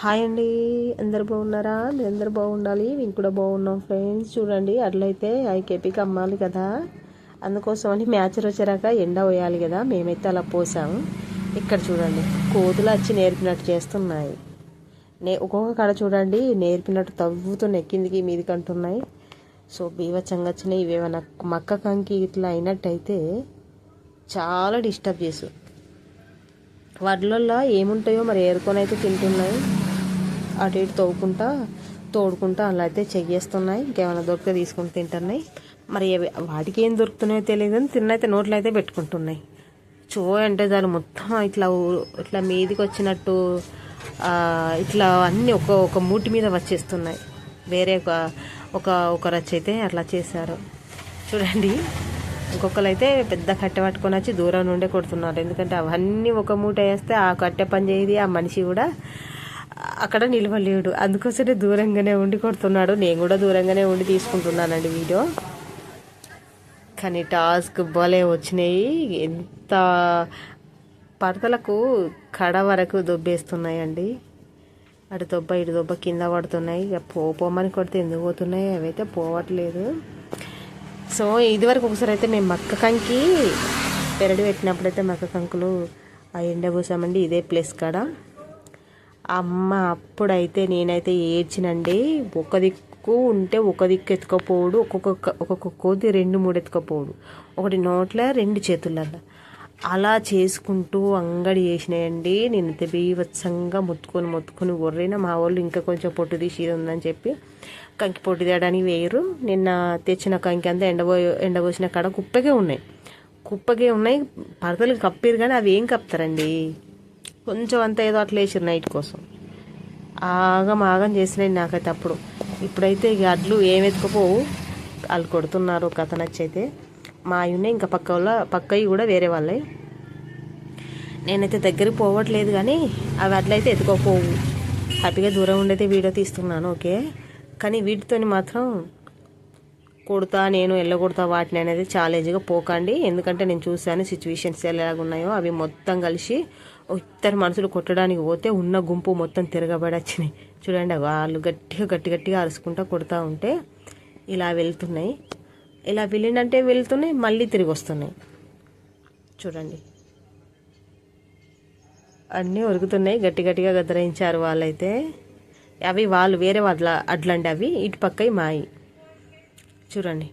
Hi అండి, అందరు బాగున్నారా? మీరు అందరు బాగుండాలి, మేము కూడా బాగున్నాం ఫ్రెండ్స్. చూడండి, అట్లయితే ఐకేపీకి అమ్మాలి కదా, అందుకోసమని మ్యాచ్ వచ్చాక ఎండ పోయాలి కదా, మేమైతే అలా పోసాము. ఇక్కడ చూడండి, కోతులు వచ్చి నేర్పినట్టు చేస్తున్నాయి. ఒక్కొక్క కాడ చూడండి నేర్పినట్టు తవ్వుతున్నాయి, కిందికి మీదికి అంటున్నాయి. సో బీవచ్చంగా వచ్చినాయి. ఇవేమన్నా మక్క కంకి ఇట్లా అయినట్టయితే చాలా డిస్టర్బ్ చేసు. వాటిల్లో ఏముంటాయో మరి ఏరుకొని అయితే తింటున్నాయి. అటు ఇటు తోడుకుంటా అలా అయితే చెయ్యేస్తున్నాయి. ఇంకేమైనా దొరికితే తీసుకుని తింటున్నాయి. మరి వాటికి ఏం దొరుకుతున్నాయో తెలియదు కానీ తిన్నైతే నోట్లో అయితే పెట్టుకుంటున్నాయి. అంటే దాని మొత్తం ఇట్లా మీదికి వచ్చినట్టు ఇట్లా అన్నీ ఒక మూటి మీద వచ్చేస్తున్నాయి. వేరే ఒక రచ్చ అయితే అట్లా చేశారు చూడండి. ఇంకొకరు అయితే పెద్ద కట్టె పట్టుకొని వచ్చి దూరం నుండే కొడుతున్నారు. ఎందుకంటే అవన్నీ ఒక మూట వేస్తే ఆ కట్టె పని చేయది, ఆ మనిషి కూడా అక్కడ నిలవలేడు. అందుకోసమే దూరంగానే ఉండి కొడుతున్నాడు. నేను కూడా దూరంగానే ఉండి తీసుకుంటున్నానండి వీడియో. కానీ టాస్క్ భలే వచ్చినాయి. ఎంత పడతలకు కడ వరకు దొబ్బేస్తున్నాయండి. అటు దొబ్బ ఇటు దొబ్బ కింద పడుతున్నాయి. ఇక పోమని కొడితే ఎందుకు పోతున్నాయి, అవైతే పోవట్లేదు. సో ఇదివరకు ఒకసారి అయితే మేము మక్క కంకి పెరడు పెట్టినప్పుడైతే మక్క కంకులు ఎండబోసామండి, ఇదే ప్లేస్ కాడ. అమ్మ అప్పుడైతే నేనైతే ఏడ్చినండి. ఒక దిక్కు ఉంటే ఒక దిక్కు ఎత్తుకపోవడు, ఒక్కొక్క కోతి 2-3 ఎత్తుకపోవడు, ఒకటి నోట్ల 2 చేతులలో అలా చేసుకుంటూ అంగడి చేసినాయండి. నేనైతే బీవత్సంగా మొత్తుకొని కొర్రైన. మా వాళ్ళు ఇంకా కొంచెం పొట్టు తీసి ఉందని చెప్పి కంకి పొట్టు తీయడానికి వేయరు. నిన్న తెచ్చిన కంకి అంతా ఎండబోసిన కాడ కుప్పకే ఉన్నాయి. పడతలు కప్పారు కానీ అవి ఏం కప్తారండి, కొంచెం అంతా ఏదో అట్లా వేసారు నైట్ కోసం. ఆగం చేసినాయి నాకైతే అప్పుడు. ఇప్పుడైతే ఇక అడ్లు ఏం ఎత్తుకపోవు, వాళ్ళు కొడుతున్నారు కథ నచ్చైతే. మా ఉన్నాయి ఇంకా పక్కవి కూడా వేరే వాళ్ళే. నేనైతే దగ్గరికి పోవట్లేదు కానీ అవి అట్లయితే ఎత్తుకోపోవు. హ్యాపీగా దూరం ఉండైతే వీడియో తీస్తున్నాను, ఓకే. కానీ వీటితో మాత్రం నేను ఎల్లగొడతా వాటిని అనేది ఛాలెంజ్గా పోకండి. ఎందుకంటే నేను చూశాను సిచ్యువేషన్స్ ఎలాగున్నాయో. అవి మొత్తం కలిసి ఇద్దరు మనుషులు కొట్టడానికి పోతే ఉన్న గుంపు మొత్తం తిరగబడి వచ్చినాయి చూడండి. వాళ్ళు గట్టిగా అరుచుకుంటూ కొడుతూ ఉంటే ఇలా వెళ్తున్నాయి. ఇలా వెళ్ళినంటే వెళ్తున్నాయి, మళ్ళీ తిరిగి వస్తున్నాయి చూడండి. అన్నీ ఉరుకుతున్నాయి, గట్టిగా గద్దరించారు వాళ్ళైతే. అవి వాళ్ళు వేరే వాళ్ళ అడ్లండి, అవి ఇటు పక్కవి మాయి చూడండి.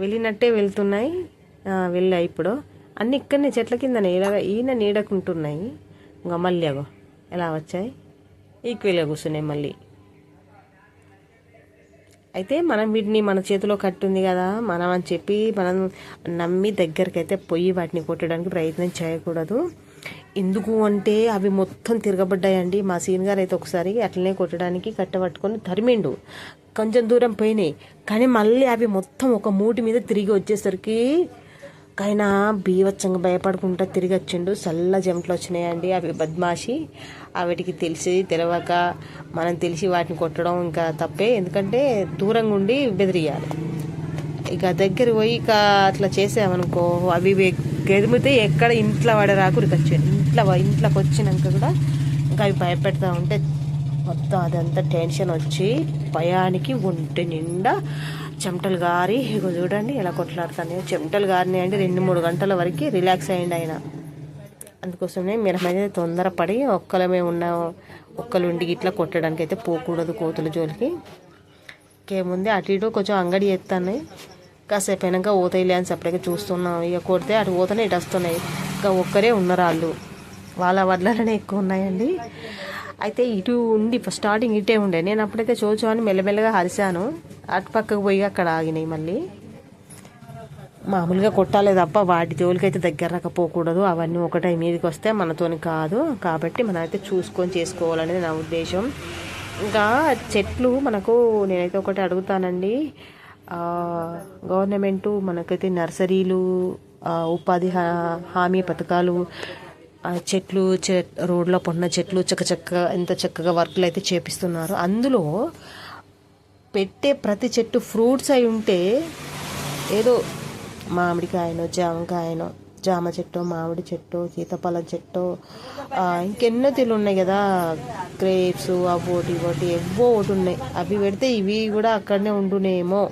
వెళ్ళినట్టే వెళ్తున్నాయి. వెళ్ళాయి ఇప్పుడు అన్నీ ఇక్కడనే చెట్ల కిందనే ఈయన నీడకుంటున్నాయి. ఇంకా మళ్ళీ అగో ఎలా వచ్చాయి, ఈక్వల్గా కూర్చున్నాయి మళ్ళీ. అయితే మనం వీటిని మన చేతిలో కట్టుంది కదా మనం అని చెప్పి మనం నమ్మి దగ్గరికి అయితే పోయి వాటిని కొట్టడానికి ప్రయత్నం చేయకూడదు. ఎందుకు అంటే అవి మొత్తం తిరగబడ్డాయండి. మా సీన్ గారు అయితే ఒకసారి అట్లనే కొట్టడానికి కట్టబట్టుకొని తరిమిండు. కొంచెం దూరం పోయినాయి కానీ మళ్ళీ అవి మొత్తం ఒక మూటి మీద తిరిగి వచ్చేసరికి కైనా బీవచ్చంగా భయపడుకుంటా తిరిగి వచ్చిండు. చల్ల చెమటలు వచ్చినాయండి. అవి బద్మాషి, వాటికి తెలియక మనం తెలిసి వాటిని కొట్టడం ఇంకా తప్పే. ఎందుకంటే దూరంగా ఉండి బెదిరియాలి. ఇక దగ్గర పోయి ఇక అట్లా చేసామనుకో అవి గెదిమితే ఎక్కడ ఇంట్లో వాడరాకు వచ్చాడు. ఇంట్లోకి వచ్చినాక కూడా ఇంకా అవి భయపెడతా ఉంటే మొత్తం అదంతా టెన్షన్ వచ్చి భయానికి ఒంటి నిండా చెమటలు గారి ఇగో చూడండి ఎలా కొట్లాడుతాను. చెమటలు గారినాయి అండి. 2-3 గంటల వరకు రిలాక్స్ అయ్యండి ఆయన. అందుకోసమే మీరు మీద తొందరపడి ఒక్కలుండి ఇట్లా కొట్టడానికి అయితే పోకూడదు కోతుల జోలికి. ఇంకేముంది అటు ఇటు కొంచెం అంగడి ఎత్తాను. కాసేపు అయినాక ఓతయిలే అని సపరేట్గా చూస్తున్నాం. ఇక కొడితే అటు పోతనే ఇటు వస్తున్నాయి. ఇంకా ఒక్కరే ఉన్నారు వాళ్ళ వడ్లనే ఎక్కువ ఉన్నాయండి. అయితే ఇటు ఉండి స్టార్టింగ్ ఇటే ఉండే. నేను అప్పుడైతే అని మెల్లమెల్లగా హరిశాను. అటు పక్కకు పోయి అక్కడ ఆగినాయి. మళ్ళీ మామూలుగా కొట్టాలి తప్ప వాటి జోలికైతే దగ్గర రాకపోకూడదు. అవన్నీ ఒకటే మీదకి వస్తే మనతోని కాదు. కాబట్టి మనం అయితే చూసుకొని చేసుకోవాలనేది నా ఉద్దేశం. ఇంకా చెట్లు మనకు నేనైతే ఒకటి అడుగుతానండి. గవర్నమెంటు మనకైతే నర్సరీలు, ఉపాధి హామీ పథకాలు, చెట్లు రోడ్లో పడిన చెట్లు ఎంత చక్కగా వర్క్లు అయితే చేపిస్తున్నారు. అందులో పెట్టే ప్రతి చెట్టు ఫ్రూట్స్ అయి ఉంటే ఏదో మామిడికాయనో జామకాయనో జామ చెట్టు, మామిడి చెట్టు, సీతాఫలం చెట్టు, ఇంకెన్నో తీరు ఉన్నాయి కదా, గ్రేప్స్, అవి ఒకటి ఒకటి ఎవ్వో ఒకటి ఉన్నాయి. అవి పెడితే ఇవి కూడా అక్కడనే ఉండునేమో.